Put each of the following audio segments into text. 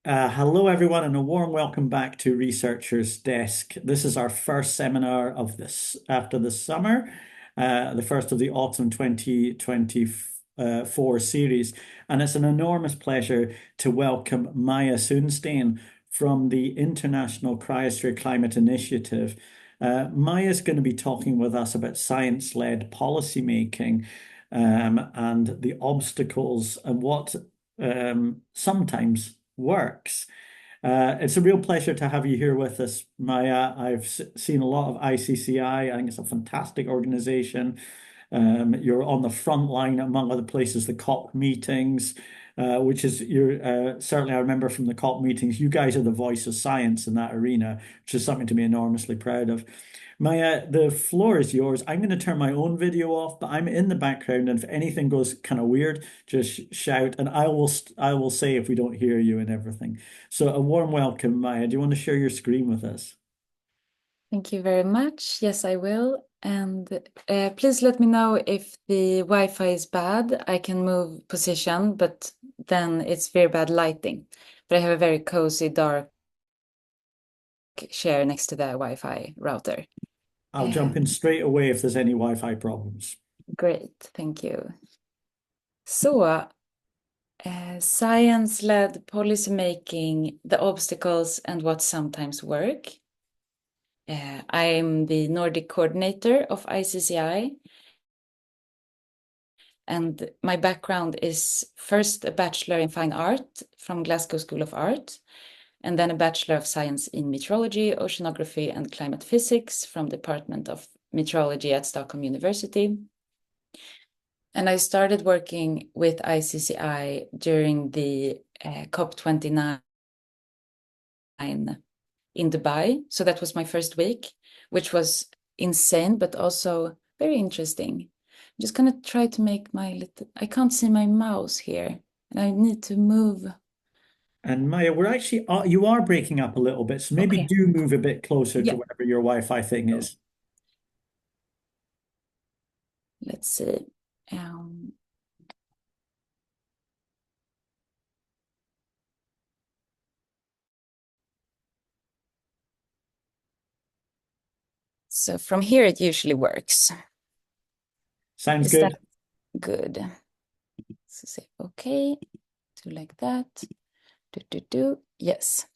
Hello, everyone, and a warm welcome back to Researcher's Desk. This is our first seminar of this after the summer, the first of the autumn 2024 series. And it's an enormous pleasure to welcome Maya Sundsten from the International Cryosphere Climate Initiative. Maya's going to be talking with us about science-led policymaking and the obstacles and what sometimes works. It's a real pleasure to have you here with us, Maya. I've seen a lot of ICCI. I think it's a fantastic organization. You're on the front line, among other places, the COP meetings, which is you're certainly I remember from the COP meetings, you guys are the voice of science in that arena, which is something to be enormously proud of. Maya, the floor is yours. I'm going to turn my own video off, but I'm in the background, and if anything goes kind of weird, just shout, and I will say if we don't hear you and everything. So a warm welcome, Maya. Do you want to share your screen with us? Thank you very much. Yes, I will. And please let me know if the Wi-Fi is bad. I can move position, but then it's very bad lighting. But I have a very cozy, dark chair next to the Wi-Fi router. I'll jump in straight away if there's any Wi-Fi problems. Great, thank you. So, science-led policymaking, the obstacles and what sometimes work. I'm the Nordic coordinator of ICCI. And my background is first a Bachelor in Fine Art from Glasgow School of Art, and then a Bachelor of Science in Meteorology, Oceanography, and Climate Physics from Department of Meteorology at Stockholm University. And I started working with ICCI during the COP29 in Dubai. So that was my first week, which was insane, but also very interesting. I'm just gonna try to make my little, I can't see my mouse here, and I need to move. And Maya, we're actually you are breaking up a little bit, so maybe Okay, do move a bit closer to yeah, whatever your Wi-Fi thing is. let's see. Um, so from here it usually works. Sounds Is that good. good? So say okay, do like that. Yes.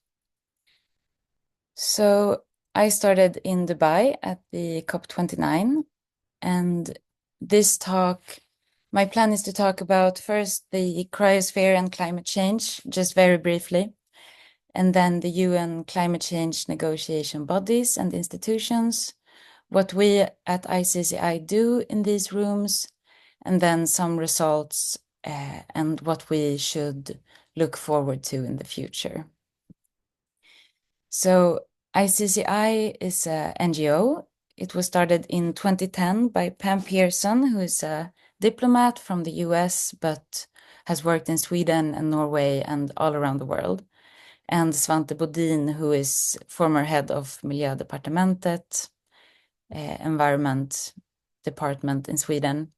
So I started in Dubai at the COP29, and this talk, my plan is to talk about first the cryosphere and climate change, just very briefly, and then the UN climate change negotiation bodies and institutions, what we at ICCI do in these rooms, and then some results and what we should look forward to in the future. So ICCI is an NGO. It was started in 2010 by Pam Pearson, who is a diplomat from the US, but has worked in Sweden and Norway and all around the world. And Svante Bodin, who is former head of Miljödepartementet, Environment Department in Sweden.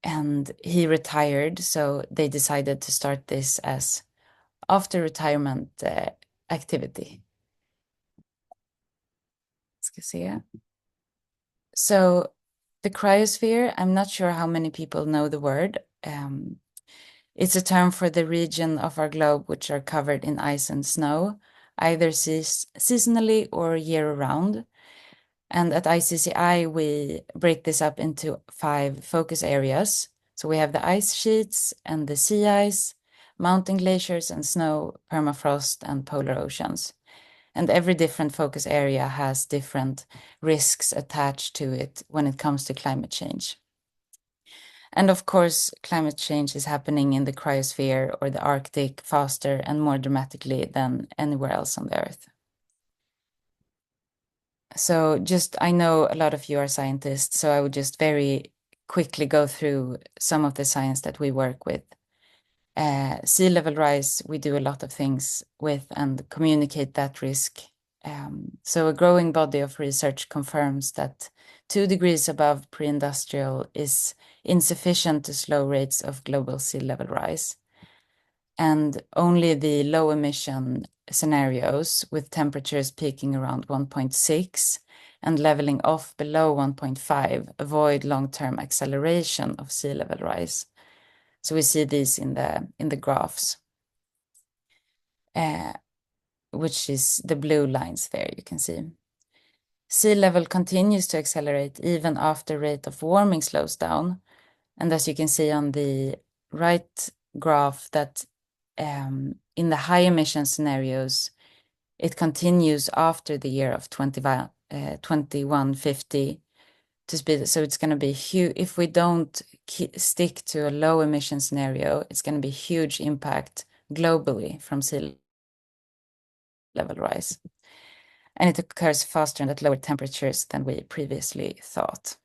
And he retired, so they decided to start this as after retirement activity. Ska se. So the cryosphere, I'm not sure how many people know the word. It's a term for the region of our globe which are covered in ice and snow, either seasonally or year-round. And at ICCI, we break this up into 5 focus areas. So we have the ice sheets and the sea ice, mountain glaciers and snow, permafrost, and polar oceans. And every different focus area has different risks attached to it when it comes to climate change. And of course, climate change is happening in the cryosphere or the Arctic faster and more dramatically than anywhere else on the Earth. So I know a lot of you are scientists, so I would just very quickly go through some of the science that we work with. Sea level rise, we do a lot of things with and communicate that risk. So a growing body of research confirms that 2 degrees above pre-industrial is insufficient to slow rates of global sea level rise. and only the low emission scenarios with temperatures peaking around 1.6 and leveling off below 1.5 avoid long-term acceleration of sea level rise. So we see these in the graphs, which is the blue lines there, you can see. Sea level continues to accelerate even after rate of warming slows down. And as you can see on the right graph, that in the high emission scenarios, it continues after the year of 2150 to speed. So it's going to be huge. If we don't stick to a low emission scenario, it's going to be huge impact globally from sea level rise. And it occurs faster and at lower temperatures than we previously thought.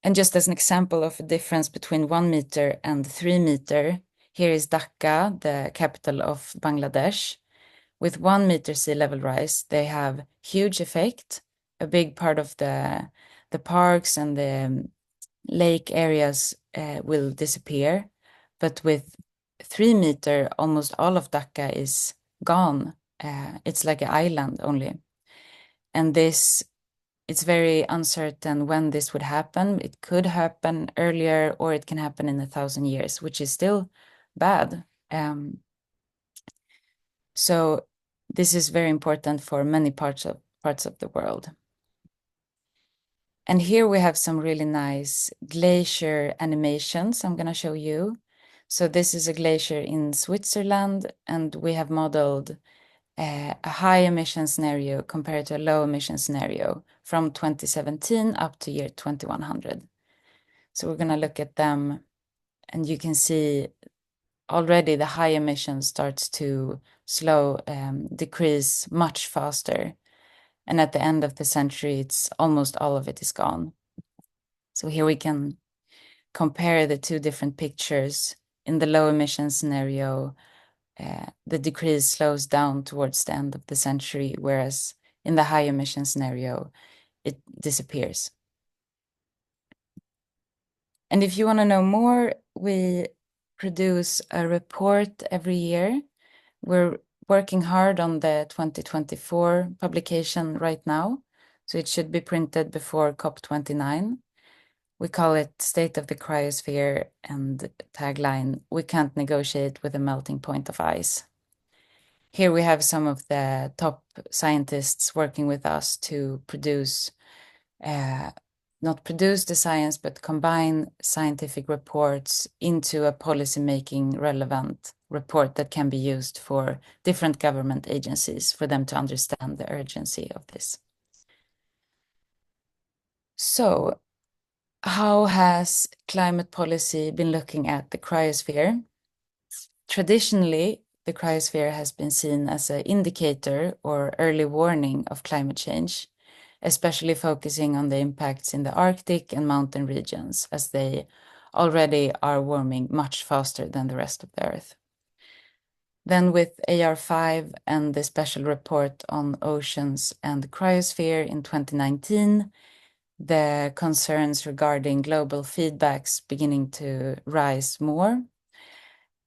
And just as an example of a difference between 1 meter and 3 meter, here is Dhaka, the capital of Bangladesh. With 1 meter sea level rise, they have huge effect. A big part of the parks and the lake areas will disappear. But with 3 meter, almost all of Dhaka is gone. It's like an island only. And this, it's very uncertain when this would happen. It could happen earlier or it can happen in 1,000 years, which is still bad. So this is very important for many parts of the world. And here we have some really nice glacier animations I'm going to show you. So this is a glacier in Switzerland, and we have modeled a high emission scenario compared to a low emission scenario from 2017 up to year 2100. So we're going to look at them, and you can see already the high emission starts to decrease much faster. And at the end of the century, it's almost all of it is gone. So here we can compare the two different pictures. In the low emission scenario, the decrease slows down towards the end of the century, whereas in the high emission scenario, it disappears. And if you want to know more, we produce a report every year. We're working hard on the 2024 publication right now, so it should be printed before COP29. We call it State of the Cryosphere, and tagline, "We can't negotiate with a melting point of ice." Here we have some of the top scientists working with us to produce, not produce the science, but combine scientific reports into a policymaking relevant report that can be used for different government agencies for them to understand the urgency of this. So, how has climate policy been looking at the cryosphere? Traditionally, the cryosphere has been seen as an indicator or early warning of climate change, especially focusing on the impacts in the Arctic and mountain regions, as they already are warming much faster than the rest of the Earth. Then with AR5 and the special report on oceans and the cryosphere in 2019, the concerns regarding global feedbacks beginning to rise more.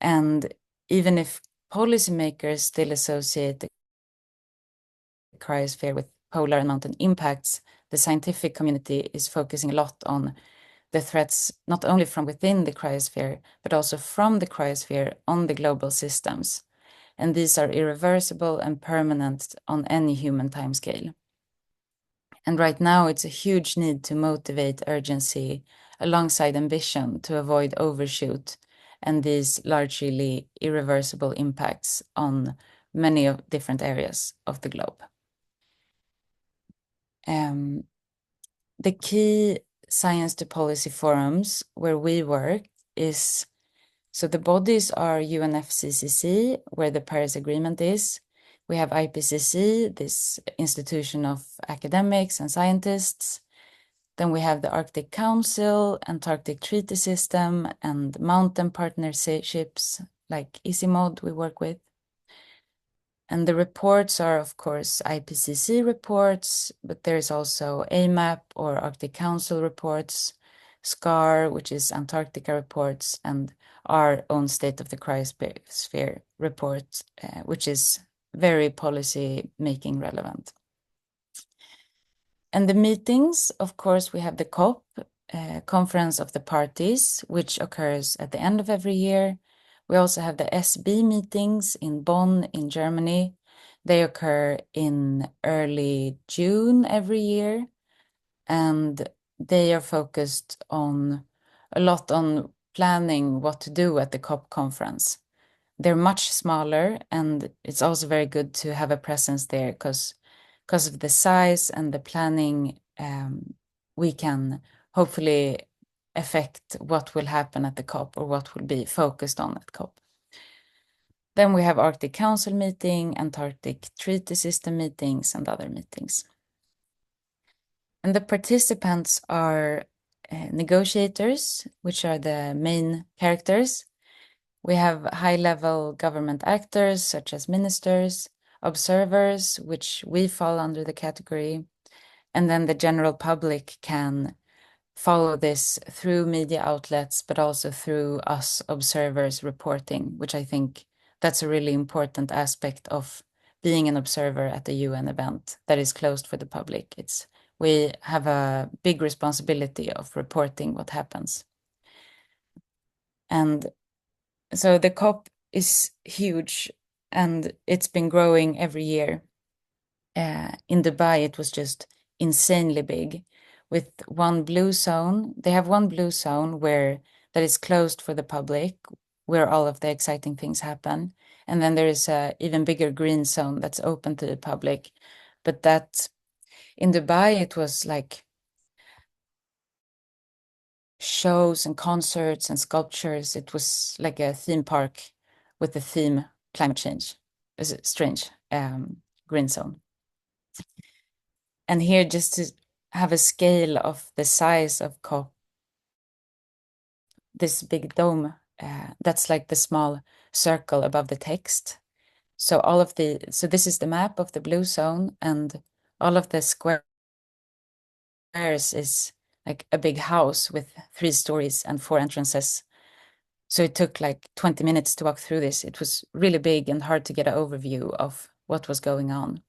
And even if policymakers still associate the cryosphere with polar and mountain impacts, the scientific community is focusing a lot on the threats, not only from within the cryosphere, but also from the cryosphere on the global systems. And these are irreversible and permanent on any human timescale. And right now, it's a huge need to motivate urgency alongside ambition to avoid overshoot and these largely irreversible impacts on many of different areas of the globe. The key science to policy forums where we work is, so the bodies are UNFCCC, where the Paris Agreement is. We have IPCC, this institution of academics and scientists. Then we have the Arctic Council, Antarctic Treaty System, and mountain partnerships like ICIMOD we work with. And the reports are, of course, IPCC reports, but there's also AMAP or Arctic Council reports, SCAR, which is Antarctica reports, and our own State of the Cryosphere report, which is very policy making relevant. And the meetings, of course, we have the COP, Conference of the Parties, which occurs at the end of every year. We also have the SB meetings in Bonn in Germany. They occur in early June every year, and they are focused on a lot on planning what to do at the COP conference. They're much smaller, and it's also very good to have a presence there because of the size and the planning, we can hopefully affect what will happen at the COP or what will be focused on at COP. Then we have Arctic Council meeting, Antarctic Treaty System meetings, and other meetings. And the participants are negotiators, which are the main characters. We have high-level government actors, such as ministers, observers, which we fall under the category, and then the general public can follow this through media outlets, but also through us observers reporting, which I think that's a really important aspect of being an observer at a UN event that is closed for the public. We have a big responsibility of reporting what happens. And so the COP is huge, and it's been growing every year. In Dubai, it was just insanely big with one blue zone. They have one blue zone that is closed for the public, where all of the exciting things happen. And then there is a even bigger green zone that's open to the public. But that in Dubai, it was like shows and concerts and sculptures. It was like a theme park with the theme climate change. It's a strange green zone. And here, just to have a scale of the size of COP, this big dome, that's like the small circle above the text. So this is the map of the blue zone, and all of the squares is like a big house with 3 stories and 4 entrances. So it took like 20 minutes to walk through this. It was really big and hard to get an overview of what was going on.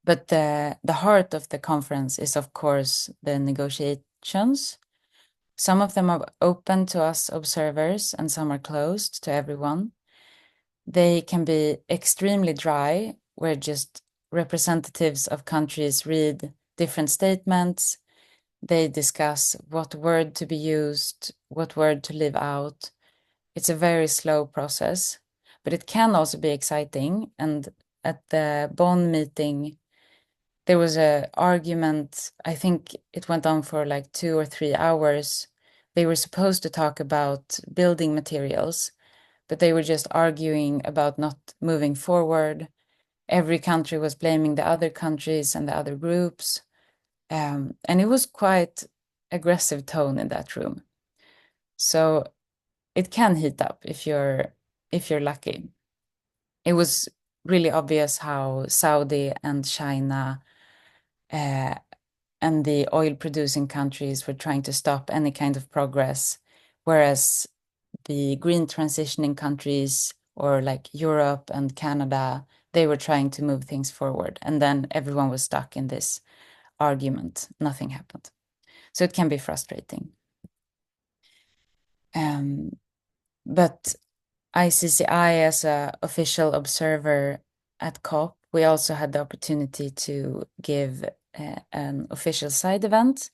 But the heart of the conference is, of course, the negotiations. Some of them are open to us observers, and some are closed to everyone. They can be extremely dry, where just representatives of countries read different statements. They discuss what word to be used, what word to leave out. It's a very slow process, but it can also be exciting. And at the Bonn meeting, there was an argument. I think it went on for like 2 or 3 hours. They were supposed to talk about building materials, but they were just arguing about not moving forward. Every country was blaming the other countries and the other groups. And it was quite aggressive tone in that room. So it can heat up if you're lucky. It was really obvious how Saudi and China and the oil-producing countries were trying to stop any kind of progress, whereas the green transitioning countries, or like Europe and Canada, they were trying to move things forward. And then everyone was stuck in this argument. Nothing happened. So it can be frustrating. But ICCI, as an official observer at COP, we also had the opportunity to give an official side event.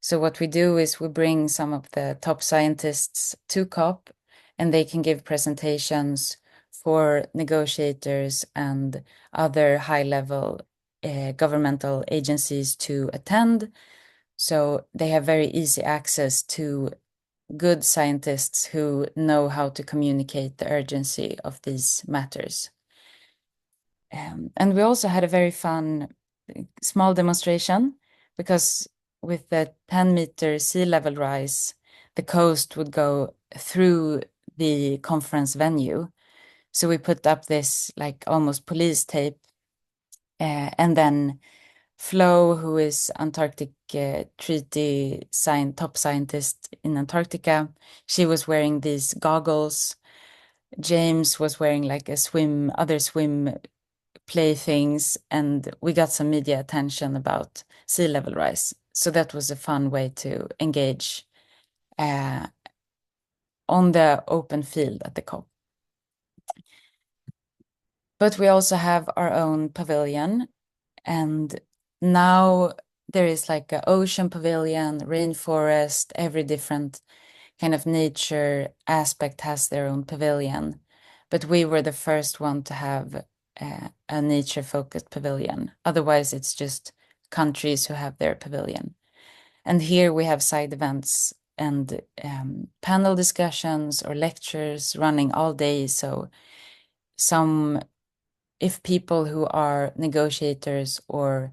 So what we do is we bring some of the top scientists to COP, and they can give presentations for negotiators and other high-level governmental agencies to attend. So they have very easy access to good scientists who know how to communicate the urgency of these matters. And we also had a very fun small demonstration, because with the 10-meter sea level rise, the coast would go through the conference venue. So we put up this like almost police tape, and then Flo, who is Antarctic treaty top scientist in Antarctica, she was wearing these goggles. James was wearing like other swim playthings, and we got some media attention about sea level rise. So that was a fun way to engage on the open field at the COP. But we also have our own pavilion, and now there is like an ocean pavilion, rainforest, every different kind of nature aspect has their own pavilion. But we were the first one to have a nature-focused pavilion. Otherwise, it's just countries who have their pavilion. And here we have side events and panel discussions or lectures running all day. So if people who are negotiators or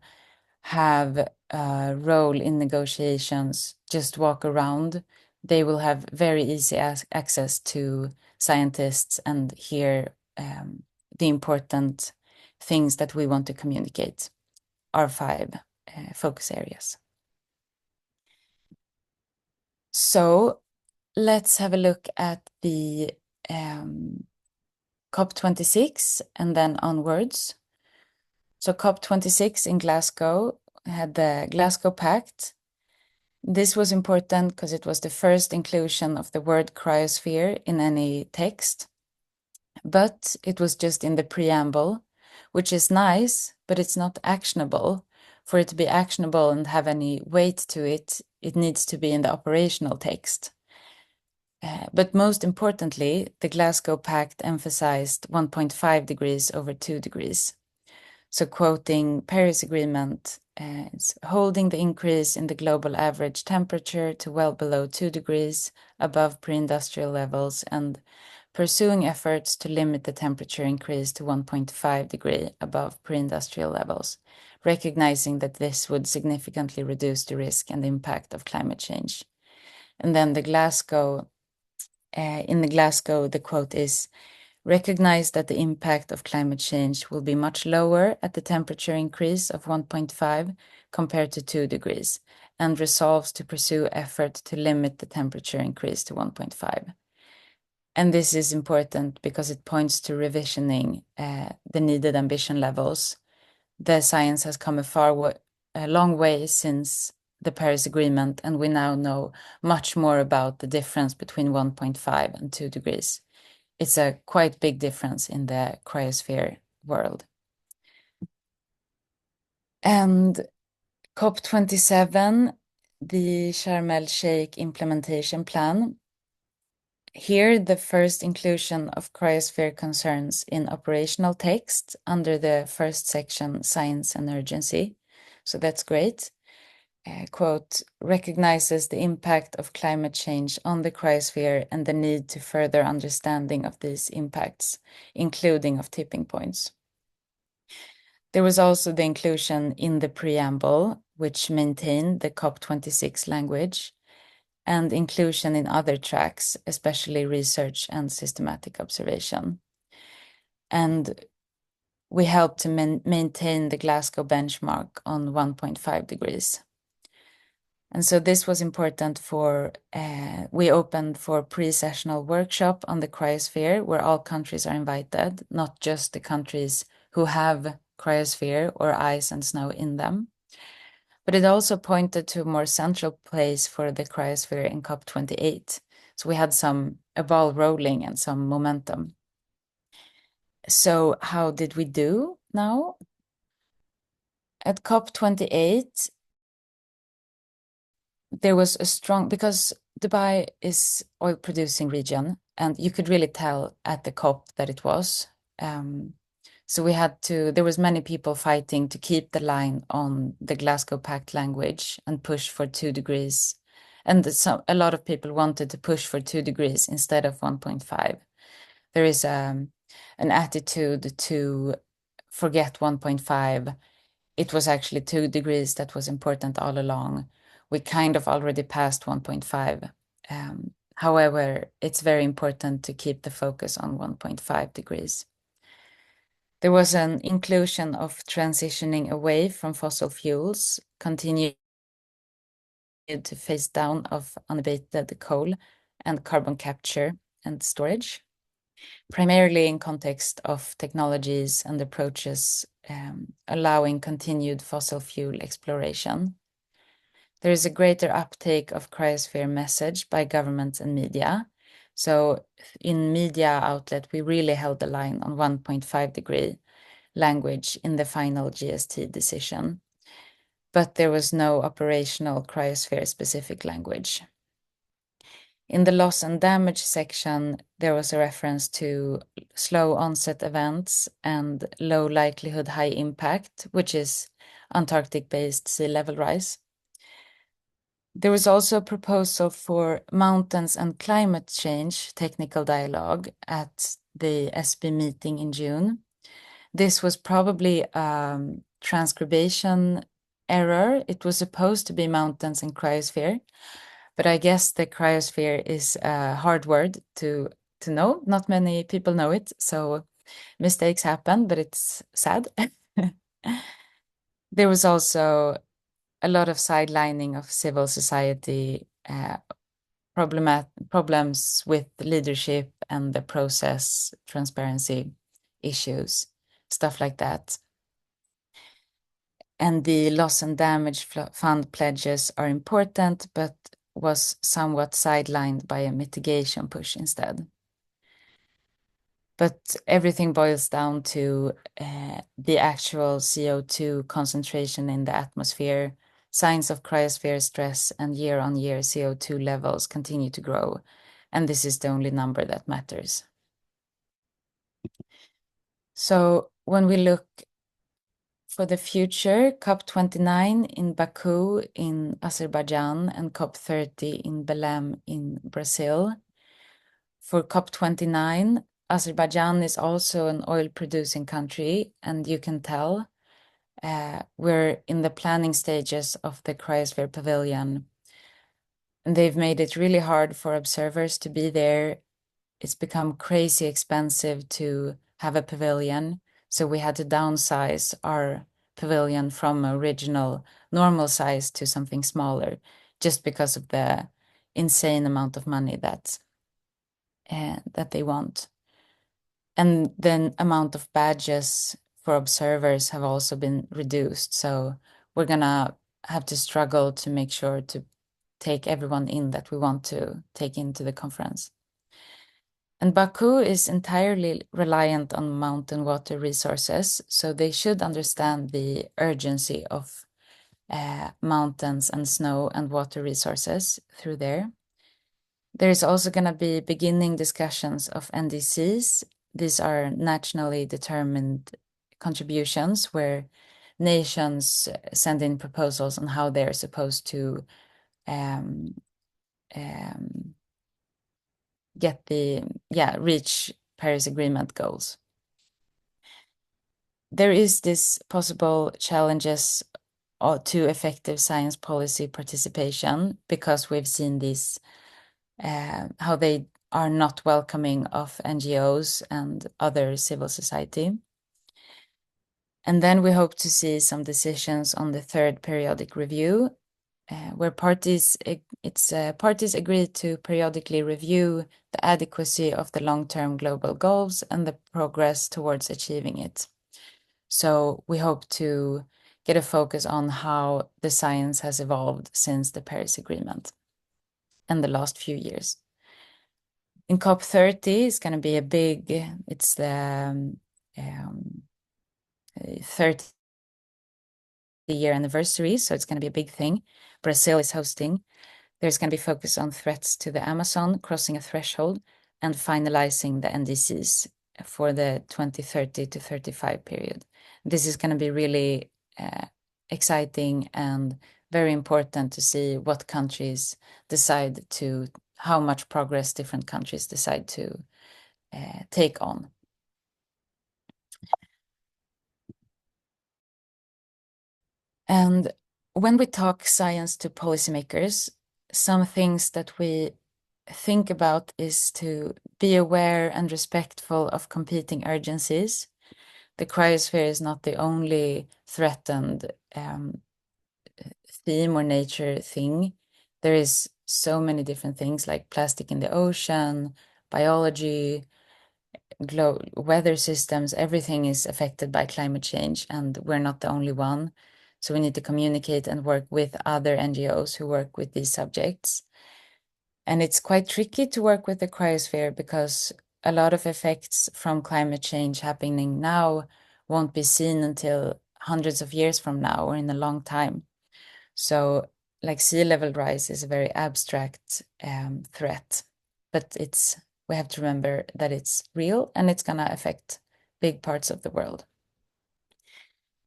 have a role in negotiations just walk around, they will have very easy access to scientists and hear the important things that we want to communicate, our 5 focus areas. So let's have a look at the COP26 and then onwards. So COP26 in Glasgow had the Glasgow Pact. This was important because it was the first inclusion of the word cryosphere in any text, but it was just in the preamble, which is nice, but it's not actionable. For it to be actionable and have any weight to it, it needs to be in the operational text. But most importantly, the Glasgow Pact emphasized 1.5 degrees over 2 degrees. So quoting Paris Agreement, it's holding the increase in the global average temperature to well below 2 degrees above pre-industrial levels and pursuing efforts to limit the temperature increase to 1.5 degree above pre-industrial levels, recognizing that this would significantly reduce the risk and impact of climate change. And then in the Glasgow, the quote is, recognize that the impact of climate change will be much lower at the temperature increase of 1.5 compared to 2 degrees, and resolves to pursue effort to limit the temperature increase to 1.5. And this is important because it points to revisioning the needed ambition levels. The science has come a long way since the Paris Agreement, and we now know much more about the difference between 1.5 and 2 degrees. It's a quite big difference in the cryosphere world. And COP27, the Sharm el-Sheikh implementation plan. Here, the first inclusion of cryosphere concerns in operational text under the first section, Science and Urgency. So that's great. Quote, recognizes the impact of climate change on the cryosphere and the need to further understanding of these impacts, including of tipping points. There was also the inclusion in the preamble, which maintained the COP26 language, and inclusion in other tracks, especially research and systematic observation. And we helped to maintain the Glasgow benchmark on 1.5 degrees. And so this was important for, we opened for pre-sessional workshop on the cryosphere where all countries are invited, not just the countries who have cryosphere or ice and snow in them. But it also pointed to a more central place for the cryosphere in COP28. So we had a ball rolling and some momentum. So how did we do now? At COP28, there was a strong, because Dubai is oil producing region, and you could really tell at the COP that it was. So there was many people fighting to keep the line on the Glasgow Pact language and push for 2 degrees. And a lot of people wanted to push for 2 degrees instead of 1.5. There is an attitude to forget 1.5. It was actually 2 degrees that was important all along. We kind of already passed 1.5. However, it's very important to keep the focus on 1.5 degrees. There was an inclusion of transitioning away from fossil fuels, continued to phase down of unabated coal and carbon capture and storage, primarily in context of technologies and approaches allowing continued fossil fuel exploration. There is a greater uptake of cryosphere message by governments and media. So in media outlet, we really held the line on 1.5-degree language in the final GST decision, but there was no operational cryosphere-specific language. In the loss and damage section, there was a reference to slow onset events and low likelihood, high impact, which is Antarctic-based sea level rise. There was also a proposal for mountains and climate change technical dialogue at the SB meeting in June. This was probably a transcribation error. It was supposed to be mountains and cryosphere, but I guess the cryosphere is a hard word to know. Not many people know it, so mistakes happen, but it's sad. There was also a lot of sidelining of civil society, problems with leadership and the process, transparency issues, stuff like that. And the loss and damage fund pledges are important, but was somewhat sidelined by a mitigation push instead. But everything boils down to the actual CO2 concentration in the atmosphere. Signs of cryosphere stress and year-on-year CO2 levels continue to grow, and this is the only number that matters. So when we look for the future, COP29 in Baku in Azerbaijan and COP30 in Belém in Brazil. For COP29, Azerbaijan is also an oil-producing country, and you can tell we're in the planning stages of the Cryosphere Pavilion. And they've made it really hard for observers to be there. It's become crazy expensive to have a pavilion, so we had to downsize our pavilion from original normal size to something smaller, just because of the insane amount of money that they want. And then amount of badges for observers have also been reduced. So we're gonna have to struggle to make sure to take everyone in that we want to take into the conference. And Baku is entirely reliant on mountain water resources, so they should understand the urgency of mountains and snow and water resources through there. There is also going to be beginning discussions of NDCs. These are nationally determined contributions where nations send in proposals on how they're supposed to reach Paris Agreement goals. There is this possible challenges to effective science policy participation because we've seen this, how they are not welcoming of NGOs and other civil society. And then we hope to see some decisions on the third periodic review, where parties agree to periodically review the adequacy of the long-term global goals and the progress towards achieving it. So we hope to get a focus on how the science has evolved since the Paris Agreement and the last few years. In COP30, it's going to be it's the 30-year anniversary, so it's going to be a big thing. Brazil is hosting. There's going to be focus on threats to the Amazon, crossing a threshold, and finalizing the NDCs for the 2030 to 35 period. This is going to be really exciting and very important to see what countries decide to, how much progress different countries decide to take on. And when we talk science to policymakers, some things that we think about is to be aware and respectful of competing urgencies. the cryosphere is not the only threatened theme or nature thing. There is so many different things like plastic in the ocean, biology, weather systems, everything is affected by climate change, and we're not the only one. So we need to communicate and work with other NGOs who work with these subjects. And it's quite tricky to work with the cryosphere because a lot of effects from climate change happening now won't be seen until hundreds of years from now or in a long time. So, like sea level rise is a very abstract threat, but we have to remember that it's real and it's gonna affect big parts of the world.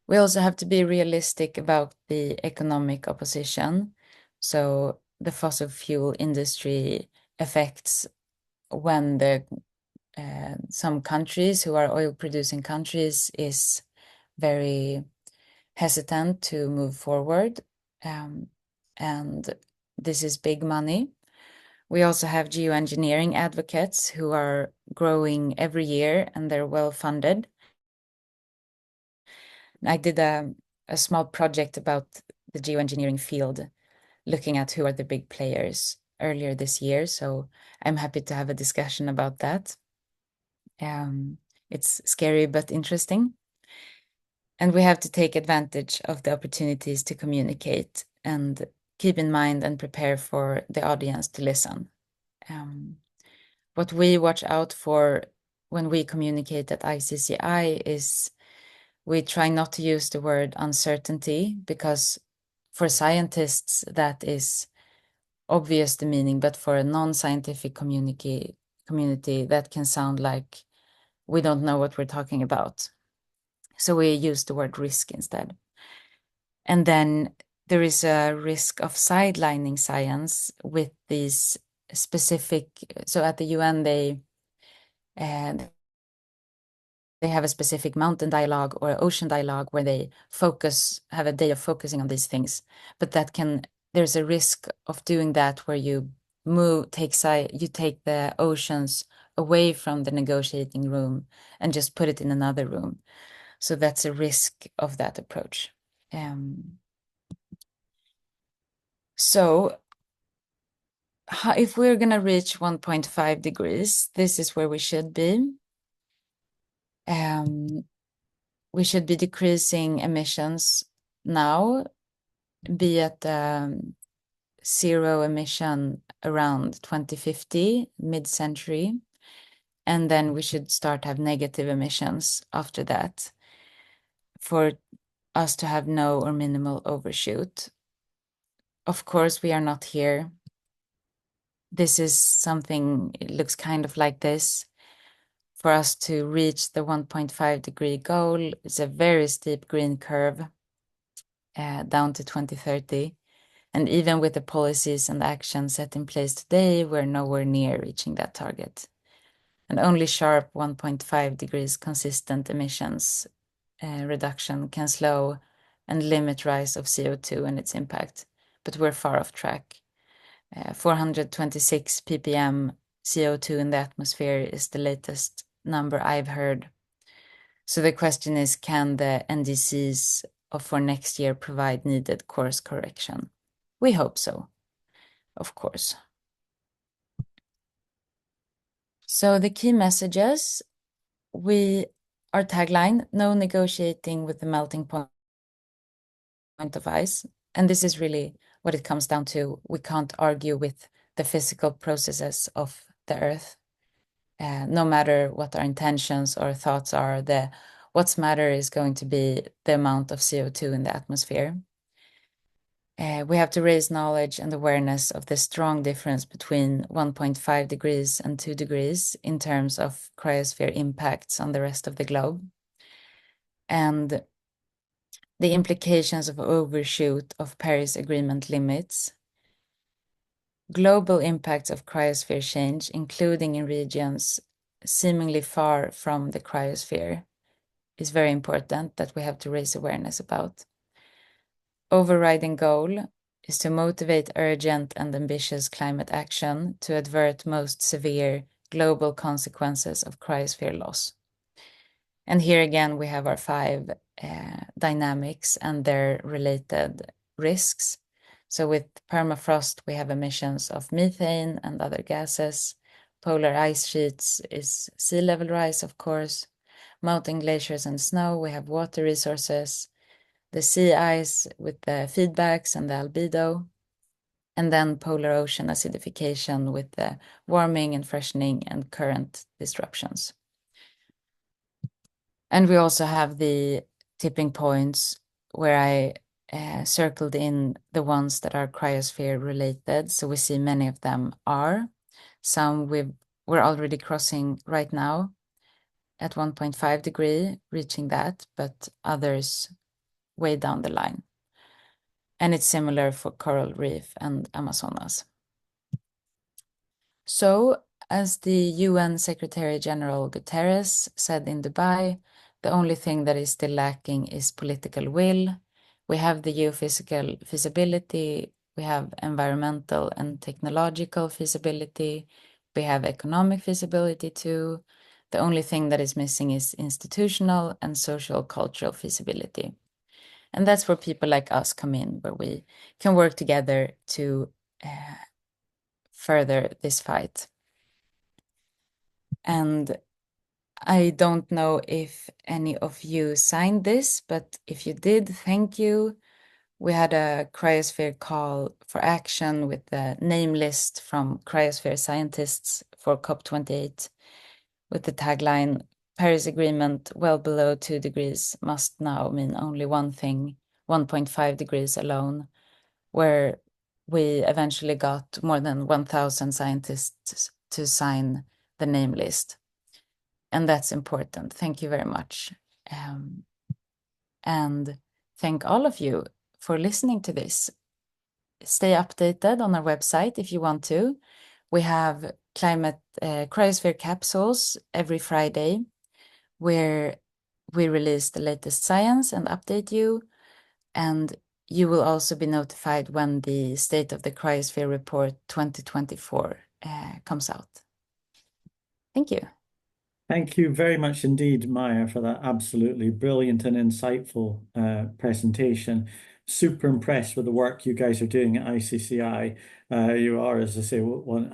We also have to be realistic about the economic opposition. So the fossil fuel industry affects when some countries who are oil producing countries is very hesitant to move forward. And this is big money. We also have geoengineering advocates who are growing every year and they're well funded. I did a small project about the geoengineering field, looking at who are the big players earlier this year. So I'm happy to have a discussion about that. It's scary but interesting. And we have to take advantage of the opportunities to communicate and keep in mind and prepare for the audience to listen. What we watch out for when we communicate at ICCI is we try not to use the word uncertainty because for scientists that is obvious the meaning, but for a non-scientific community that can sound like we don't know what we're talking about. So we use the word risk instead. And then there is a risk of sidelining science with these specific. So at the UN, they have a specific mountain dialogue or ocean dialogue where they have a day of focusing on these things. But there's a risk of doing that where you take the oceans away from the negotiating room and just put it in another room. So that's a risk of that approach. So if we're going to reach 1.5 degrees, this is where we should be. We should be decreasing emissions now, be at zero emission around 2050, mid-century, and then we should start have negative emissions after that for us to have no or minimal overshoot. Of course, we are not here. This is something, it looks kind of like this. For us to reach the 1.5 degree goal, it's a very steep green curve down to 2030. And even with the policies and actions set in place today, we're nowhere near reaching that target. And only sharp 1.5 degrees consistent emissions reduction can slow and limit rise of CO2 and its impact. But we're far off track. 426 ppm CO2 in the atmosphere is the latest number I've heard. So the question is, can the NDCs for next year provide needed course correction? We hope so, of course. So the key messages, our tagline, no negotiating with the melting point of ice. And this is really what it comes down to. We can't argue with the physical processes of the Earth. No matter what our intentions or thoughts are, what's matter is going to be the amount of CO2 in the atmosphere. We have to raise knowledge and awareness of the strong difference between 1.5 degrees and 2 degrees in terms of cryosphere impacts on the rest of the globe. And the implications of overshoot of Paris Agreement limits, global impacts of cryosphere change, including in regions seemingly far from the cryosphere, is very important that we have to raise awareness about. Overriding goal is to motivate urgent and ambitious climate action to avert most severe global consequences of cryosphere loss. And here again, we have our 5 dynamics and their related risks. So with permafrost, we have emissions of methane and other gases. Polar ice sheets is sea level rise, of course. Mountain glaciers and snow, we have water resources. The sea ice with the feedbacks and the albedo. And then polar ocean acidification with the warming and freshening and current disruptions. And we also have the tipping points where I circled in the ones that are cryosphere related. So we see many of them are. Some we're already crossing right now at 1.5 degree, reaching that, but others way down the line. And it's similar for coral reef and Amazonas. So, as the UN Secretary General Guterres said in Dubai, the only thing that is still lacking is political will. We have the geophysical feasibility, we have environmental and technological feasibility, we have economic feasibility too. The only thing that is missing is institutional and social cultural feasibility. And that's where people like us come in, where we can work together to further this fight. And I don't know if any of you signed this, but if you did, thank you. We had a Cryosphere call for action with the name list from Cryosphere scientists for COP28 with the tagline, Paris Agreement well below 2 degrees must now mean only one thing, 1.5 degrees alone, where we eventually got more than 1,000 scientists to sign the name list. And that's important. Thank you very much. And thank all of you for listening to this. Stay updated on our website if you want to. We have climate cryosphere capsules every Friday where we release the latest science and update you. And you will also be notified when the State of the Cryosphere Report 2024 comes out. Thank you. Thank you very much indeed, Maya, for that absolutely brilliant and insightful presentation. Super impressed with the work you guys are doing at ICCI. You are, as I say,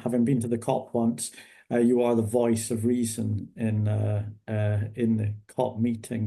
having been to the COP once, you are the voice of reason in the COP meetings.